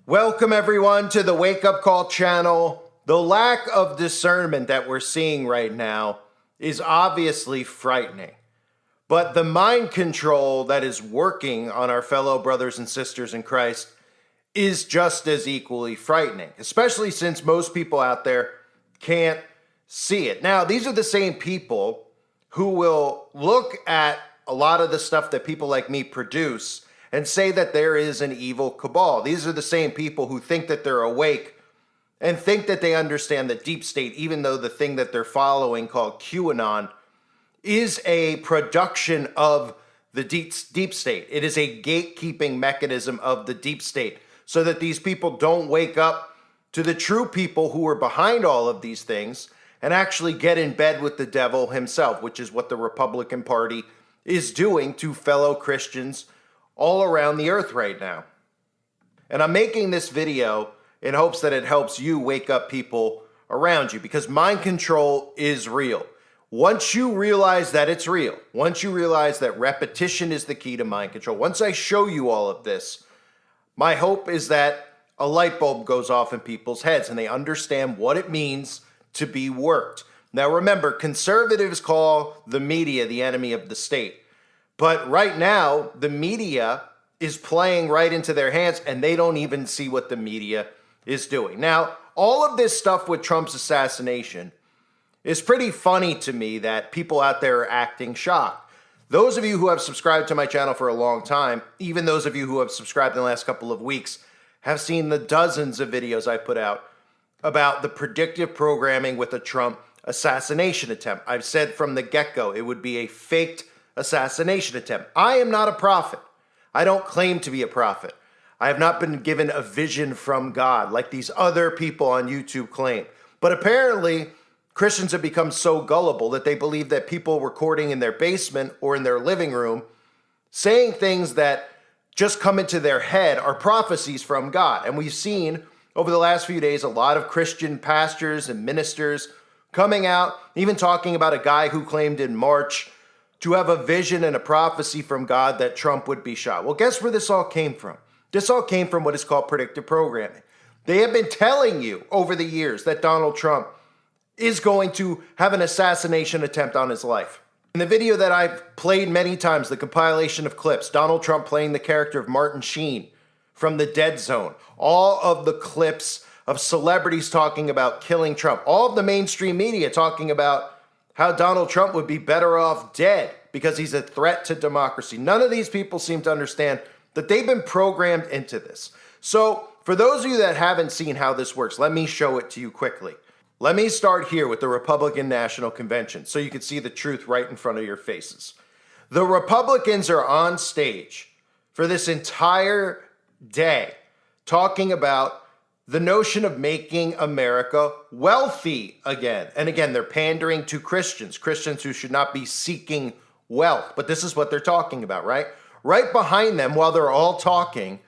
Welcome everyone to the Wake Up Call channel. The lack of discernment that we're seeing right now is obviously frightening. But the mind control that is working on our fellow brothers and sisters in Christ is just as equally frightening, especially since most people out there can't see it. Now, these are the same people who will look at a lot of the stuff that people like me produce and say that there is an evil cabal. These are the same people who think that they're awake and think that they understand the deep state, even though the thing that they're following called QAnon is a production of the deep state. It is a gatekeeping mechanism of the deep state so that these people don't wake up to the true people who are behind all of these things and actually get in bed with the devil himself, which is what the Republican Party is doing to fellow Christians all around the earth right now. And I'm making this video in hopes that it helps you wake up people around you, because mind control is real. Once you realize that it's real, once you realize that repetition is the key to mind control, once I show you all of this, my hope is that a light bulb goes off in people's heads and they understand what it means to be worked. Now remember, conservatives call the media the enemy of the state. But right now, the media is playing right into their hands and they don't even see what the media is doing. Now, all of this stuff with Trump's assassination is pretty funny to me that people out there are acting shocked. Those of you who have subscribed to my channel for a long time, even those of you who have subscribed in the last couple of weeks, have seen the dozens of videos I put out about the predictive programming with a Trump assassination attempt. I've said from the get-go it would be a faked assassination attempt. I am not a prophet. I don't claim to be a prophet. I have not been given a vision from God like these other people on YouTube claim. But apparently, Christians have become so gullible that they believe that people recording in their basement or in their living room saying things that just come into their head are prophecies from God. And we've seen over the last few days a lot of Christian pastors and ministers coming out, even talking about a guy who claimed in March to have a vision and a prophecy from God that Trump would be shot. Well, guess where this all came from? This all came from what is called predictive programming. They have been telling you over the years that Donald Trump is going to have an assassination attempt on his life. In the video that I've played many times, the compilation of clips, Donald Trump playing the character of Martin Sheen from The Dead Zone, all of the clips of celebrities talking about killing Trump, all of the mainstream media talking about how Donald Trump would be better off dead because he's a threat to democracy. None of these people seem to understand that they've been programmed into this. So for those of you that haven't seen how this works, let me show it to you quickly. Let me start here with the Republican National Convention so you can see the truth right in front of your faces. The Republicans are on stage for this entire day talking about the notion of making America wealthy again. And again, they're pandering to Christians who should not be seeking wealth. But this is what they're talking about, right? Right behind them, while they're all talking,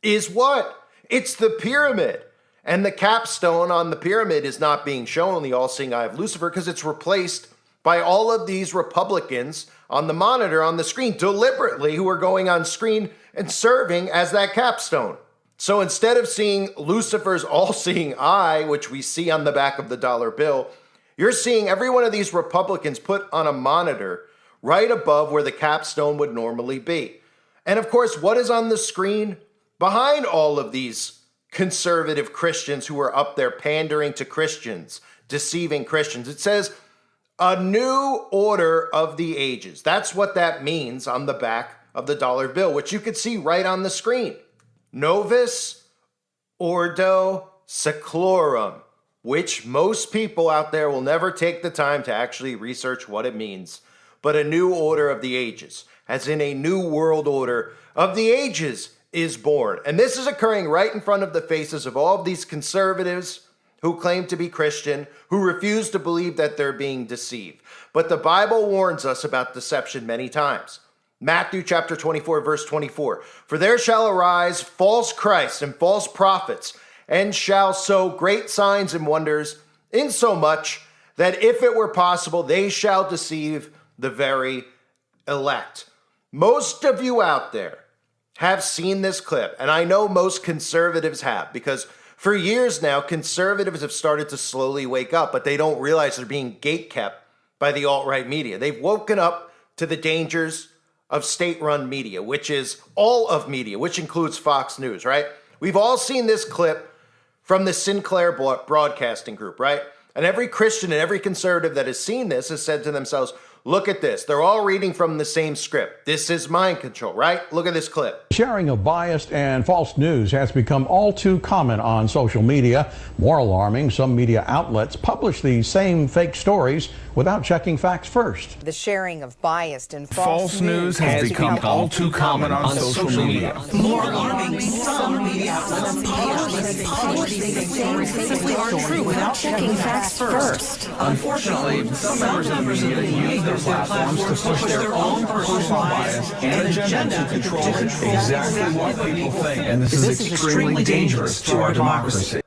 is what? It's the pyramid. And the capstone on the pyramid is not being shown, the all-seeing eye of Lucifer, because it's replaced by all of these Republicans on the monitor, on the screen, deliberately, who are going on screen and serving as that capstone. So instead of seeing Lucifer's all-seeing eye, which we see on the back of the dollar bill, you're seeing every one of these Republicans put on a monitor right above where the capstone would normally be. And of course, what is on the screen behind all of these conservative Christians who are up there pandering to Christians, deceiving Christians? It says, a new order of the ages. That's what that means on the back of the dollar bill, which you could see right on the screen. Novus Ordo Seclorum, which most people out there will never take the time to actually research what it means, but a new order of the ages, as in a new world order of the ages is born. And this is occurring right in front of the faces of all of these conservatives who claim to be Christian, who refuse to believe that they're being deceived. But the Bible warns us about deception many times. Matthew chapter 24, verse 24. For there shall arise false Christs and false prophets, and shall show great signs and wonders, insomuch that if it were possible, they shall deceive the very elect. Most of you out there have seen this clip, and I know most conservatives have, because for years now, conservatives have started to slowly wake up, but they don't realize they're being gatekept by the alt-right media. They've woken up to the dangers of state-run media, which is all of media, which includes Fox News, right? We've all seen this clip from the Sinclair Broadcasting Group, right? And every Christian and every conservative that has seen this has said to themselves, look at this. They're all reading from the same script. This is mind control, right? Look at this clip. Sharing of biased and false news has become all too common on social media. More alarming, some media outlets publish these same fake stories without checking facts first. The sharing of biased and false news has become all too common on social media. More alarming, some media outlets publish these stories simply aren't true without checking facts first. Unfortunately, some members of the media use their platforms to push their own personal bias and agenda to control exactly what people think. And this is extremely dangerous to our democracy.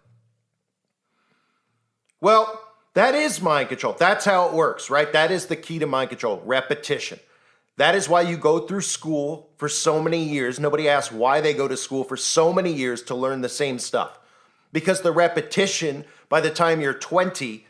Well, that is mind control. That's how it works, right? That is the key to mind control, repetition. That is why you go through school for so many years. Nobody asks why they go to school for so many years to learn the same stuff. Because the repetition, by the time you're 20,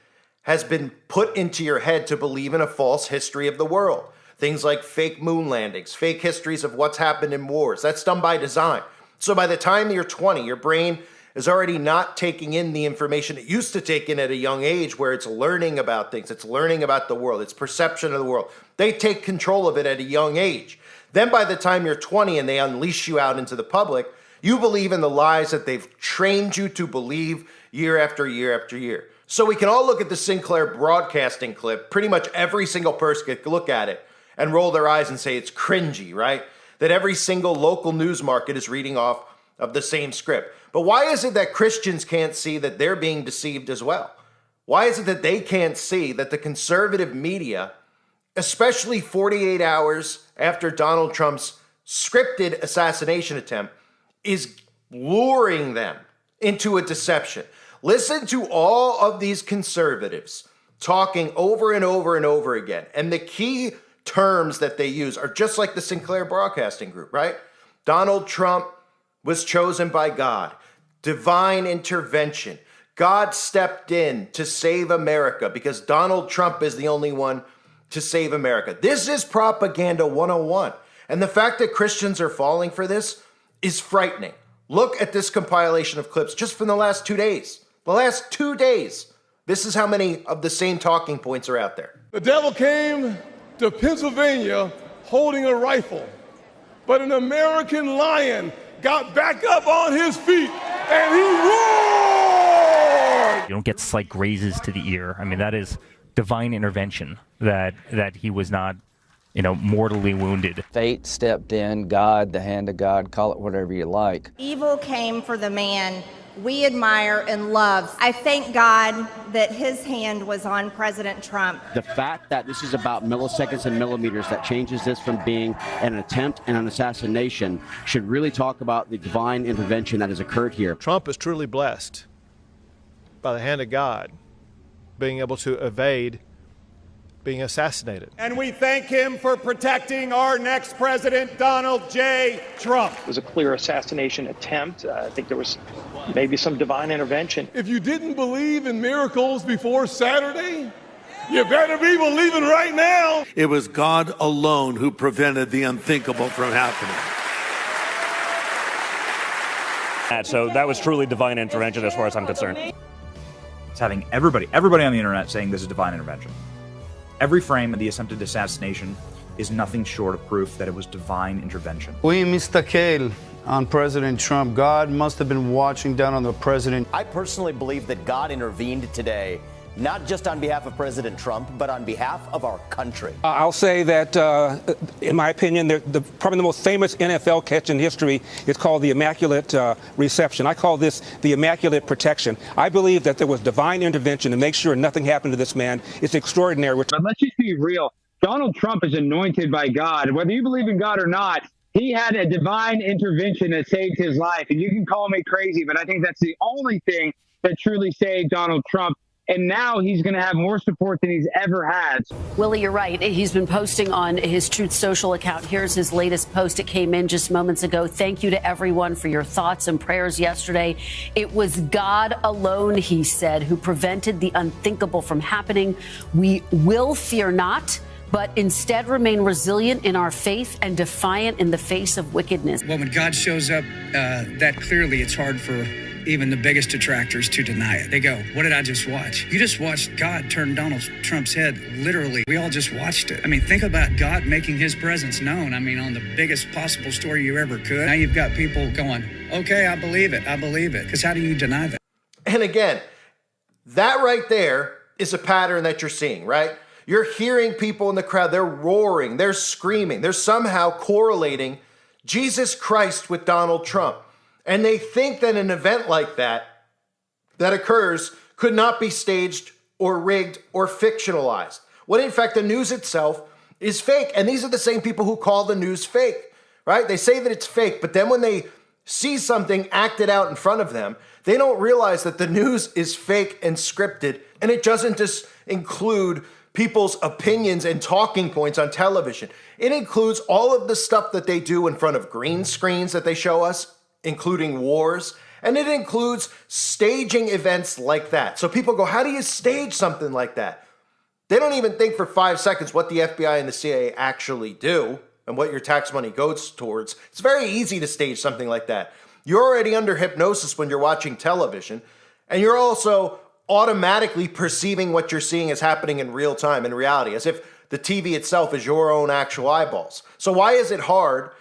has been put into your head to believe in a false history of the world. Things like fake moon landings, fake histories of what's happened in wars. That's done by design. So by the time you're 20, your brain is already not taking in the information it used to take in at a young age, where it's learning about things, it's learning about the world, its perception of the world. They take control of it at a young age. Then by the time you're 20 and they unleash you out into the public, you believe in the lies that they've trained you to believe year after year after year. So we can all look at the Sinclair Broadcasting clip. Pretty much every single person can look at it and roll their eyes and say it's cringy, right? That every single local news market is reading off of the same script. But why is it that Christians can't see that they're being deceived as well? Why is it that they can't see that the conservative media, especially 48 hours after Donald Trump's scripted assassination attempt, is luring them into a deception? Listen to all of these conservatives talking over and over and over again. And the key terms that they use are just like the Sinclair Broadcasting Group, right? Donald Trump was chosen by God. Divine intervention. God stepped in to save America because Donald Trump is the only one to save America. This is propaganda 101. And the fact that Christians are falling for this is frightening. Look at this compilation of clips just from the last 2 days. The last 2 days. This is how many of the same talking points are out there. The devil came to Pennsylvania holding a rifle, but an American lion got back up on his feet and he roared! You don't get slight grazes to the ear. I mean, that is divine intervention, that he was not, mortally wounded. Fate stepped in, God, the hand of God, call it whatever you like. Evil came for the man we admire and love. I thank God that his hand was on President Trump. The fact that this is about milliseconds and millimeters that changes this from being an attempt and an assassination should really talk about the divine intervention that has occurred here. Trump is truly blessed by the hand of God being able to evade being assassinated. And we thank him for protecting our next president, Donald J. Trump. It was a clear assassination attempt. I think there was maybe some divine intervention. If you didn't believe in miracles before Saturday, you better be believing right now. It was God alone who prevented the unthinkable from happening. So that was truly divine intervention as far as I'm concerned. It's having everybody on the internet saying this is divine intervention. Every frame of the attempted assassination is nothing short of proof that it was divine intervention. We mistaken on President Trump. God must have been watching down on the president. I personally believe that God intervened today, not just on behalf of President Trump, but on behalf of our country. I'll say that, in my opinion, probably the most famous NFL catch in history is called the Immaculate Reception. I call this the Immaculate Protection. I believe that there was divine intervention to make sure nothing happened to this man. It's extraordinary. But let's just be real. Donald Trump is anointed by God. Whether you believe in God or not, he had a divine intervention that saved his life. And you can call me crazy, but I think that's the only thing that truly saved Donald Trump. And now he's going to have more support than he's ever had. Willie, you're right. He's been posting on his Truth Social account. Here's his latest post. It came in just moments ago. Thank you to everyone for your thoughts and prayers yesterday. It was God alone, he said, who prevented the unthinkable from happening. We will fear not, but instead remain resilient in our faith and defiant in the face of wickedness. Well, when God shows up that clearly, it's hard for even the biggest detractors to deny it. They go, what did I just watch? You just watched God turn Donald Trump's head, literally. We all just watched it. I mean, think about God making his presence known. I mean, on the biggest possible story you ever could. Now you've got people going, okay, I believe it. I believe it. Because how do you deny that? And again, that right there is a pattern that you're seeing, right? You're hearing people in the crowd, they're roaring, they're screaming, they're somehow correlating Jesus Christ with Donald Trump. And they think that an event like that occurs could not be staged or rigged or fictionalized. When in fact, the news itself is fake. And these are the same people who call the news fake, right? They say that it's fake, but then when they see something acted out in front of them, they don't realize that the news is fake and scripted. And it doesn't just include people's opinions and talking points on television. It includes all of the stuff that they do in front of green screens that they show us, including wars, and it includes staging events like that. So people go, how do you stage something like that? They don't even think for 5 seconds what the FBI and the CIA actually do and what your tax money goes towards. It's very easy to stage something like that. You're already under hypnosis when you're watching television, and you're also automatically perceiving what you're seeing as happening in real time, in reality, as if the TV itself is your own actual eyeballs. So why is it hard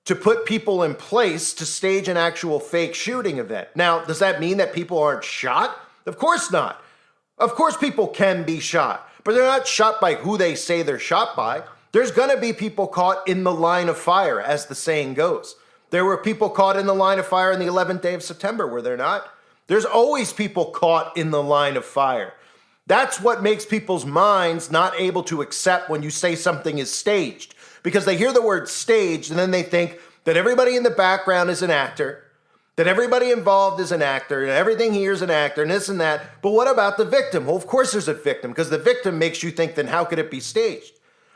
to put people in place to stage an actual fake shooting event? Now, does that mean that people aren't shot? Of course not. Of course people can be shot, but they're not shot by who they say they're shot by. There's going to be people caught in the line of fire, as the saying goes. There were people caught in the line of fire on the 11th day of September, were there not? There's always people caught in the line of fire. That's what makes people's minds not able to accept when you say something is staged, because they hear the word staged and then they think that everybody in the background is an actor, that everybody involved is an actor, and everything here is an actor, and this and that. But what about the victim? Well, of course there's a victim, because the victim makes you think, then how could it be staged?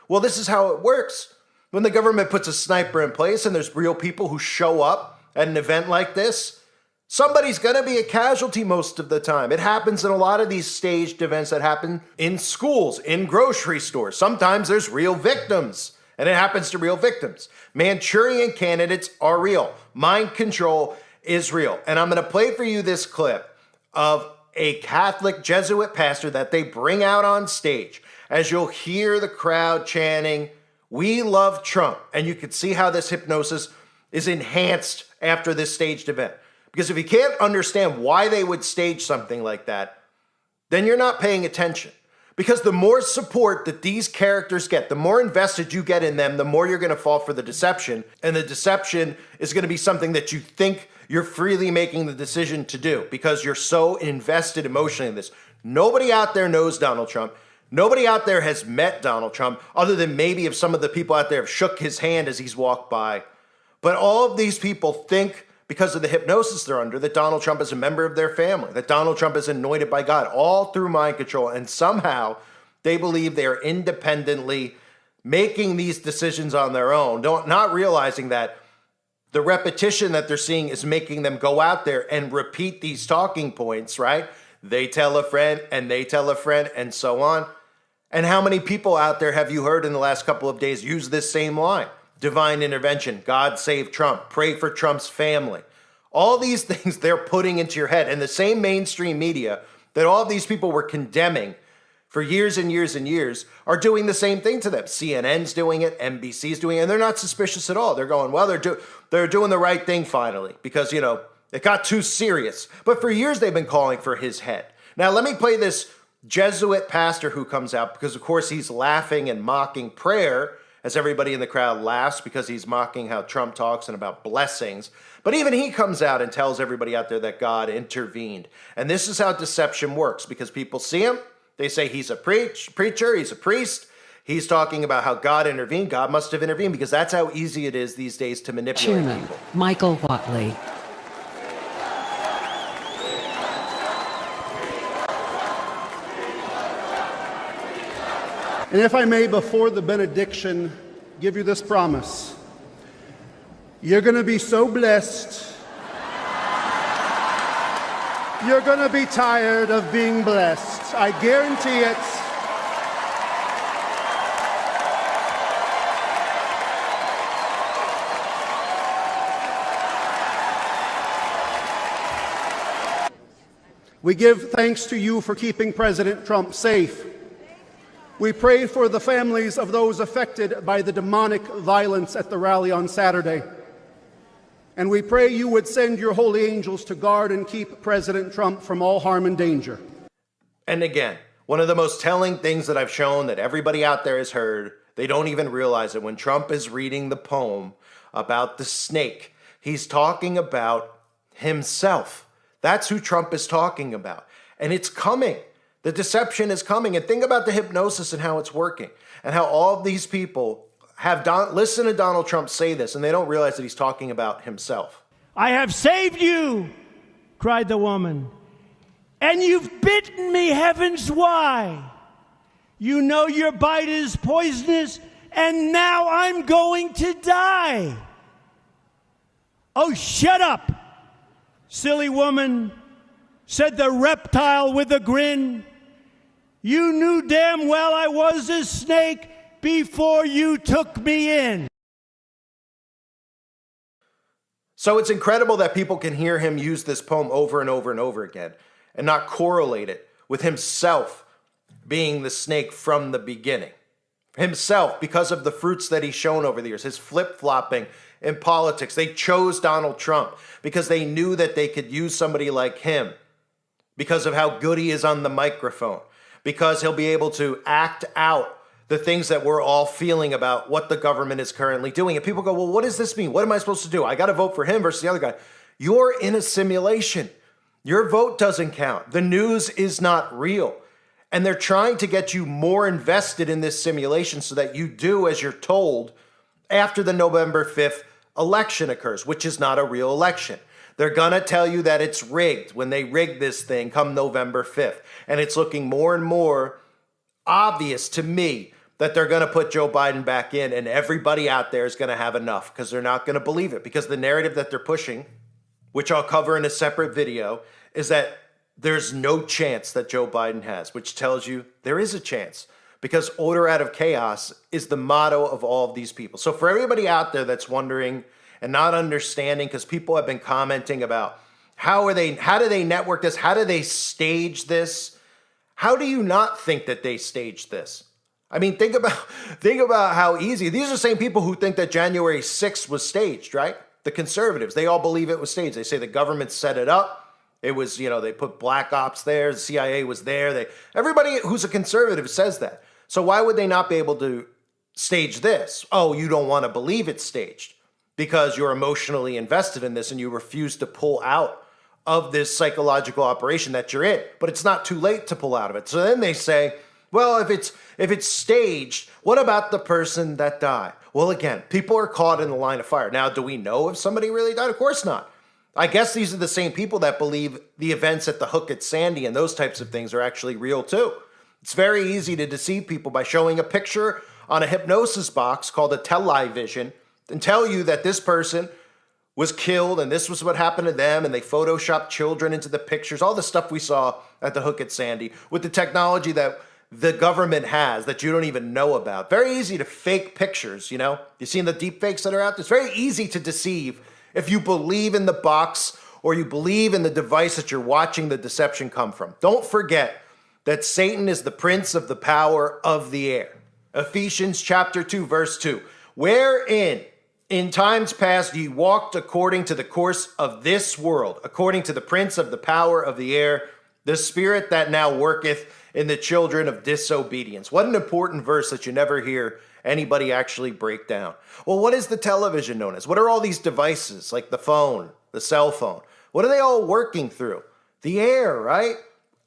Well, this is how it works. When the government puts a sniper in place and there's real people who show up at an event like this, somebody's going to be a casualty most of the time. It happens in a lot of these staged events that happen in schools, in grocery stores. Sometimes there's real victims, and it happens to real victims. Manchurian candidates are real. Mind control is real. And I'm going to play for you this clip of a Catholic Jesuit pastor that they bring out on stage, as you'll hear the crowd chanting, "We love Trump." And you can see how this hypnosis is enhanced after this staged event. Because if you can't understand why they would stage something like that, then you're not paying attention. Because the more support that these characters get, the more invested you get in them, the more you're going to fall for the deception. And the deception is going to be something that you think you're freely making the decision to do because you're so invested emotionally in this. Nobody out there knows Donald Trump. Nobody out there has met Donald Trump, other than maybe if some of the people out there have shook his hand as he's walked by. But all of these people think, because of the hypnosis they're under, that Donald Trump is a member of their family, that Donald Trump is anointed by God, all through mind control. And somehow they believe they are independently making these decisions on their own, not realizing that the repetition that they're seeing is making them go out there and repeat these talking points, right? They tell a friend and they tell a friend and so on. And how many people out there have you heard in the last couple of days use this same line? Divine intervention, God save Trump, pray for Trump's family. All these things they're putting into your head. And the same mainstream media that all of these people were condemning for years and years and years are doing the same thing to them. CNN's doing it, NBC's doing it, and they're not suspicious at all. They're going, well, they're doing the right thing finally because, you know, it got too serious. But for years they've been calling for his head. Now, let me play this Jesuit pastor who comes out because, of course, he's laughing and mocking prayer as everybody in the crowd laughs because he's mocking how Trump talks and about blessings. But even he comes out and tells everybody out there that God intervened. And this is how deception works, because people see him, they say he's a preacher, he's a priest, he's talking about how God intervened, God must have intervened, because that's how easy it is these days to manipulate Chairman people. Michael Watley. And if I may, before the benediction, give you this promise. You're going to be so blessed. You're going to be tired of being blessed. I guarantee it. We give thanks to you for keeping President Trump safe. We pray for the families of those affected by the demonic violence at the rally on Saturday. And we pray you would send your holy angels to guard and keep President Trump from all harm and danger. And again, one of the most telling things that I've shown that everybody out there has heard, they don't even realize it. When Trump is reading the poem about the snake, he's talking about himself. That's who Trump is talking about. And it's coming. The deception is coming. And think about the hypnosis and how it's working and how all of these people have listened to Donald Trump say this, and they don't realize that he's talking about himself. I have saved you, cried the woman, and you've bitten me, heavens, why? You know your bite is poisonous, and now I'm going to die. Oh, shut up, silly woman, said the reptile with a grin. You knew damn well I was a snake before you took me in. So it's incredible that people can hear him use this poem over and over and over again and not correlate it with himself being the snake from the beginning. Himself, because of the fruits that he's shown over the years, his flip-flopping in politics. They chose Donald Trump because they knew that they could use somebody like him because of how good he is on the microphone, because he'll be able to act out the things that we're all feeling about what the government is currently doing. And people go, well, what does this mean? What am I supposed to do? I got to vote for him versus the other guy. You're in a simulation. Your vote doesn't count. The news is not real. And they're trying to get you more invested in this simulation so that you do as you're told after the November 5th election occurs, which is not a real election. They're going to tell you that it's rigged when they rig this thing come November 5th. And it's looking more and more obvious to me that they're going to put Joe Biden back in, and everybody out there is going to have enough because they're not going to believe it. Because the narrative that they're pushing, which I'll cover in a separate video, is that there's no chance that Joe Biden has, which tells you there is a chance because order out of chaos is the motto of all of these people. So for everybody out there that's wondering and not understanding, because people have been commenting about how do they network this? How do they stage this? How do you not think that they staged this? I mean, think about how easy. These are the same people who think that January 6th was staged, right? The conservatives, they all believe it was staged. They say the government set it up. It was, they put black ops there. The CIA was there. Everybody who's a conservative says that. So why would they not be able to stage this? Oh, you don't want to believe it's staged because you're emotionally invested in this and you refuse to pull out of this psychological operation that you're in. But it's not too late to pull out of it. So then they say, well, if it's staged, what about the person that died? Well, again, people are caught in the line of fire. Now, do we know if somebody really died? Of course not. I guess these are the same people that believe the events at the Hook at Sandy and those types of things are actually real too. It's very easy to deceive people by showing a picture on a hypnosis box called a television and tell you that this person was killed and this was what happened to them, and they photoshopped children into the pictures, all the stuff we saw at the Hook at Sandy with the technology that the government has that you don't even know about. Very easy to fake pictures, You've seen the deep fakes that are out there? It's very easy to deceive if you believe in the box or you believe in the device that you're watching the deception come from. Don't forget that Satan is the prince of the power of the air. Ephesians chapter 2, verse 2. Wherein in times past ye walked according to the course of this world, according to the prince of the power of the air, the spirit that now worketh in the children of disobedience. What an important verse that you never hear anybody actually break down. Well, what is the television known as? What are all these devices like the phone, the cell phone? What are they all working through? The air, right?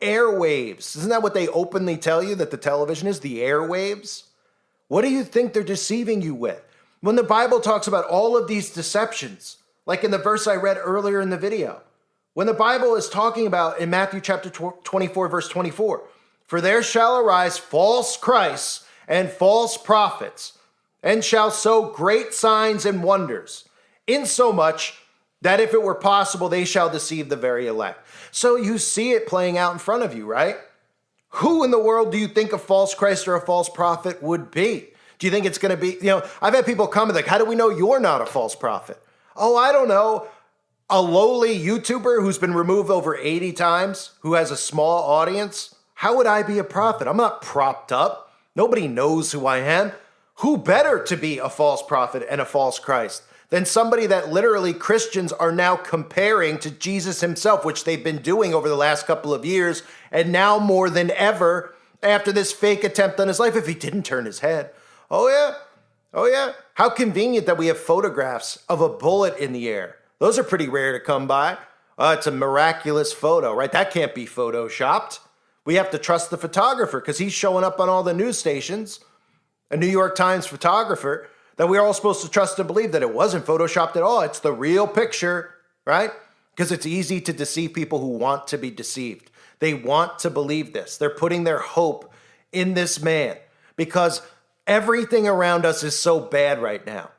Airwaves. Isn't that what they openly tell you that the television is? The airwaves? What do you think they're deceiving you with? When the Bible talks about all of these deceptions, like in the verse I read earlier in the video, when the Bible is talking about in Matthew chapter 24, verse 24, for there shall arise false Christs and false prophets, and shall show great signs and wonders, insomuch that if it were possible, they shall deceive the very elect. So you see it playing out in front of you, right? Who in the world do you think a false Christ or a false prophet would be? Do you think it's going to be, I've had people come and like, how do we know you're not a false prophet? Oh, I don't know. A lowly YouTuber who's been removed over 80 times, who has a small audience. How would I be a prophet? I'm not propped up. Nobody knows who I am. Who better to be a false prophet and a false Christ than somebody that literally Christians are now comparing to Jesus himself, which they've been doing over the last couple of years, and now more than ever after this fake attempt on his life, if he didn't turn his head. Oh yeah. How convenient that we have photographs of a bullet in the air. Those are pretty rare to come by. It's a miraculous photo, right? That can't be photoshopped. We have to trust the photographer because he's showing up on all the news stations, a New York Times photographer, that we're all supposed to trust and believe that it wasn't photoshopped at all. It's the real picture, right? Because it's easy to deceive people who want to be deceived. They want to believe this. They're putting their hope in this man because everything around us is so bad right now.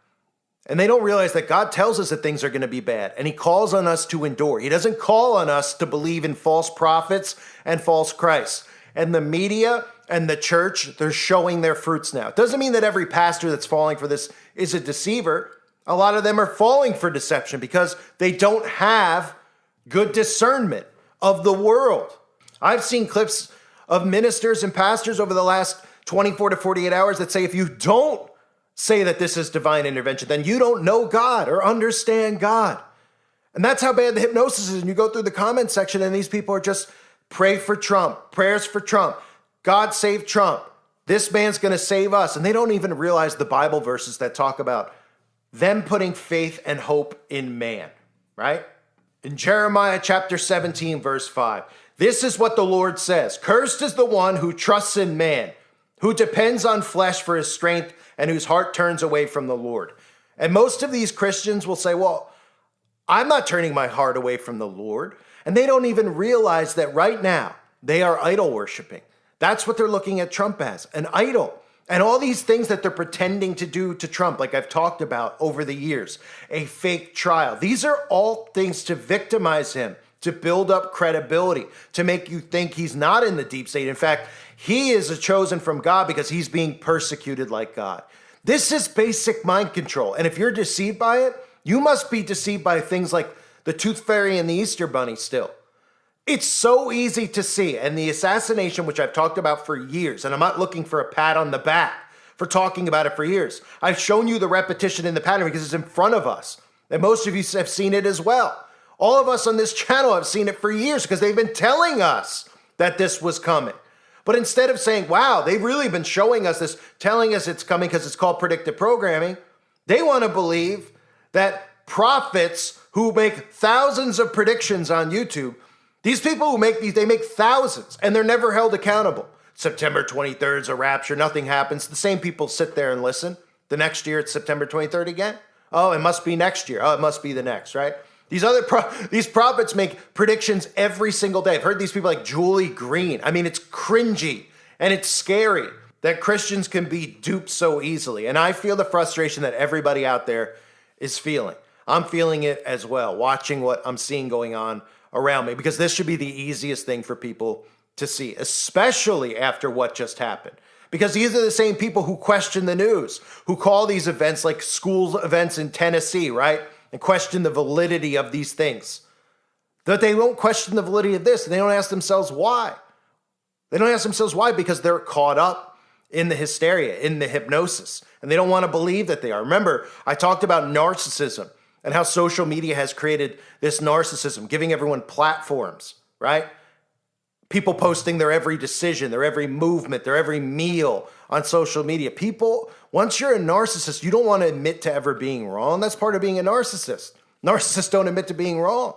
And they don't realize that God tells us that things are going to be bad, and he calls on us to endure. He doesn't call on us to believe in false prophets and false Christs. And the media and the church, they're showing their fruits now. It doesn't mean that every pastor that's falling for this is a deceiver. A lot of them are falling for deception because they don't have good discernment of the world. I've seen clips of ministers and pastors over the last 24 to 48 hours that say if you don't say that this is divine intervention, then you don't know God or understand God. And that's how bad the hypnosis is. And you go through the comment section and these people are just pray for Trump, prayers for Trump, God save Trump. This man's going to save us. And they don't even realize the Bible verses that talk about them putting faith and hope in man, right? In Jeremiah chapter 17, verse 5, this is what the Lord says. Cursed is the one who trusts in man, who depends on flesh for his strength and whose heart turns away from the Lord. And most of these Christians will say, well, I'm not turning my heart away from the Lord. And they don't even realize that right now they are idol worshiping. That's what they're looking at Trump as, an idol. And all these things that they're pretending to do to Trump, like I've talked about over the years, a fake trial. These are all things to victimize him, to build up credibility, to make you think he's not in the deep state. In fact, he is chosen from God because he's being persecuted like God. This is basic mind control. And if you're deceived by it, you must be deceived by things like the Tooth Fairy and the Easter Bunny still. It's so easy to see. And the assassination, which I've talked about for years, and I'm not looking for a pat on the back for talking about it for years. I've shown you the repetition in the pattern because it's in front of us. And most of you have seen it as well. All of us on this channel have seen it for years because they've been telling us that this was coming. But instead of saying, wow, they've really been showing us this, telling us it's coming because it's called predictive programming, they want to believe that prophets who make thousands of predictions on YouTube, these people who make these, they make thousands and they're never held accountable. September 23rd is a rapture, nothing happens. The same people sit there and listen. The next year it's September 23rd again. Oh, it must be next year. Oh, it must be the next, right? These prophets make predictions every single day. I've heard these people like Julie Green. I mean, it's cringy and it's scary that Christians can be duped so easily. And I feel the frustration that everybody out there is feeling. I'm feeling it as well, watching what I'm seeing going on around me, because this should be the easiest thing for people to see, especially after what just happened. Because these are the same people who question the news, who call these events like school events in Tennessee, right? And question the validity of these things. That they won't question the validity of this, and they don't ask themselves why. They don't ask themselves why because they're caught up in the hysteria, in the hypnosis, and they don't want to believe that they are. Remember, I talked about narcissism and how social media has created this narcissism, giving everyone platforms, right? People posting their every decision, their every movement, their every meal on social media. People, once you're a narcissist, you don't want to admit to ever being wrong. That's part of being a narcissist. Narcissists don't admit to being wrong,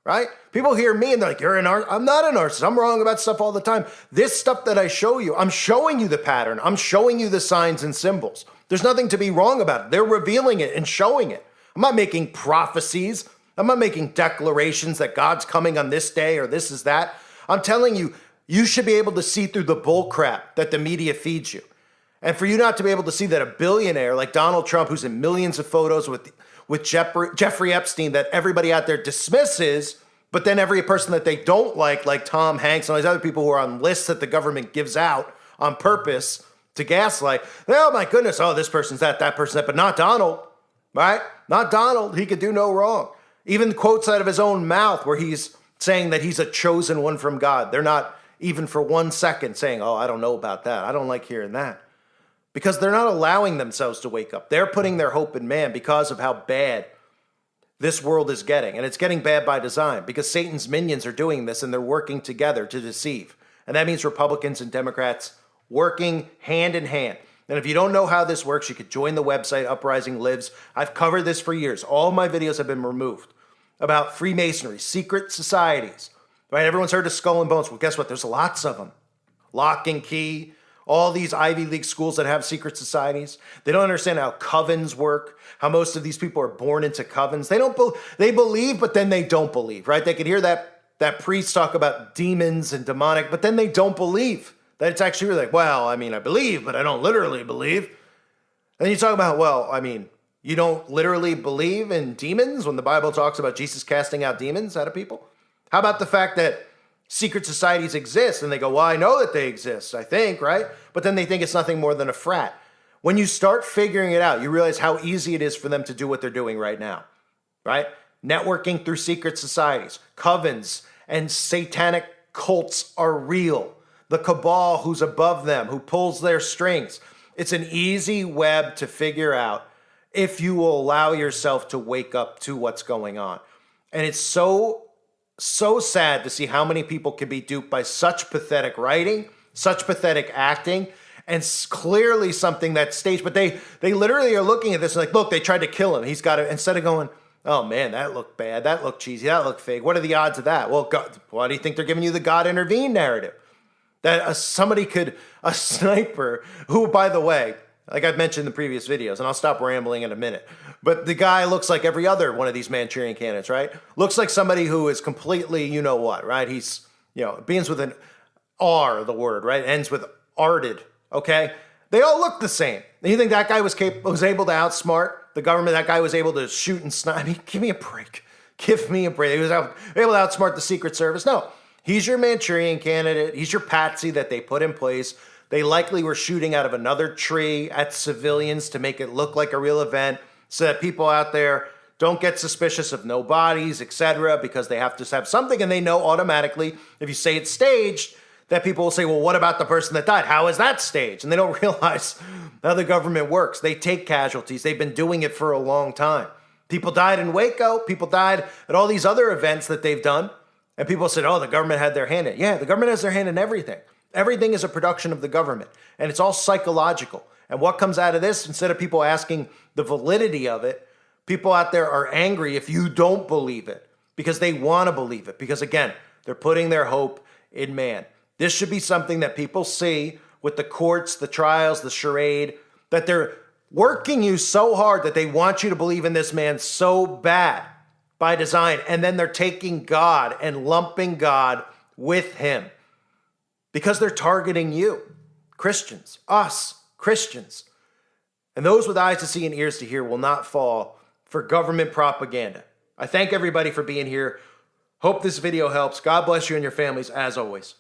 right? People hear me and they're like, I'm not a narcissist. I'm wrong about stuff all the time. This stuff that I show you, I'm showing you the pattern. I'm showing you the signs and symbols. There's nothing to be wrong about it. They're revealing it and showing it. I'm not making prophecies. I'm not making declarations that God's coming on this day or this is that. I'm telling you, you should be able to see through the bull crap that the media feeds you. And for you not to be able to see that a billionaire like Donald Trump, who's in millions of photos with Jeffrey Epstein, that everybody out there dismisses, but then every person that they don't like Tom Hanks and all these other people who are on lists that the government gives out on purpose to gaslight, oh my goodness, oh, this person's that person's that, but not Donald, right? Not Donald. He could do no wrong. Even quotes out of his own mouth where he's saying that he's a chosen one from God. They're not even for 1 second saying, oh, I don't know about that. I don't like hearing that. Because they're not allowing themselves to wake up. They're putting their hope in man because of how bad this world is getting. And it's getting bad by design because Satan's minions are doing this and they're working together to deceive. And that means Republicans and Democrats working hand in hand. And if you don't know how this works, you could join the website Uprising Lives. I've covered this for years. All of my videos have been removed about Freemasonry, secret societies, right? Everyone's heard of Skull and Bones. Well, guess what? There's lots of them. Lock and Key, all these Ivy League schools that have secret societies. They don't understand how covens work, how most of these people are born into covens. They believe, but then they don't believe, right? They could hear that priest talk about demons and demonic, but then they don't believe that it's actually like, well, I mean, I believe, but I don't literally believe. And you talk about, well, I mean, you don't literally believe in demons when the Bible talks about Jesus casting out demons out of people? How about the fact that secret societies exist and they go, well, I know that they exist, I think, right? But then they think it's nothing more than a frat. When you start figuring it out, you realize how easy it is for them to do what they're doing right now, right? Networking through secret societies, covens, and satanic cults are real. The cabal who's above them, who pulls their strings. It's an easy web to figure out if you will allow yourself to wake up to what's going on. And it's so sad to see how many people can be duped by such pathetic writing, such pathetic acting, and clearly something that's staged. But they literally are looking at this and like, look, they tried to kill him. He's got it. Instead of going, oh man, that looked bad. That looked cheesy. That looked fake. What are the odds of that? Well, God, why do you think they're giving you the God intervened narrative? That a sniper who, by the way, like I've mentioned in the previous videos, and I'll stop rambling in a minute, but the guy looks like every other one of these Manchurian candidates, right? Looks like somebody who is completely, you know what, right? He's, begins with an R, the word, right? Ends with arted, okay? They all look the same. And you think that guy was able to outsmart the government? That guy was able to shoot and snipe? I mean, give me a break. Give me a break. He was able to outsmart the Secret Service? No. He's your Manchurian candidate. He's your patsy that they put in place. They likely were shooting out of another tree at civilians to make it look like a real event so that people out there don't get suspicious of no bodies, etc., because they have to have something, and they know automatically if you say it's staged, that people will say, well, what about the person that died? How is that staged? And they don't realize how the government works. They take casualties. They've been doing it for a long time. People died in Waco. People died at all these other events that they've done. And people said, oh, the government had their hand in it. Yeah, the government has their hand in everything. Everything is a production of the government. And it's all psychological. And what comes out of this, instead of people asking the validity of it, people out there are angry if you don't believe it. Because they want to believe it. Because again, they're putting their hope in man. This should be something that people see with the courts, the trials, the charade, that they're working you so hard that they want you to believe in this man so bad by design. And then they're taking God and lumping God with him because they're targeting you, Christians, us, Christians. And those with eyes to see and ears to hear will not fall for government propaganda. I thank everybody for being here. Hope this video helps. God bless you and your families as always.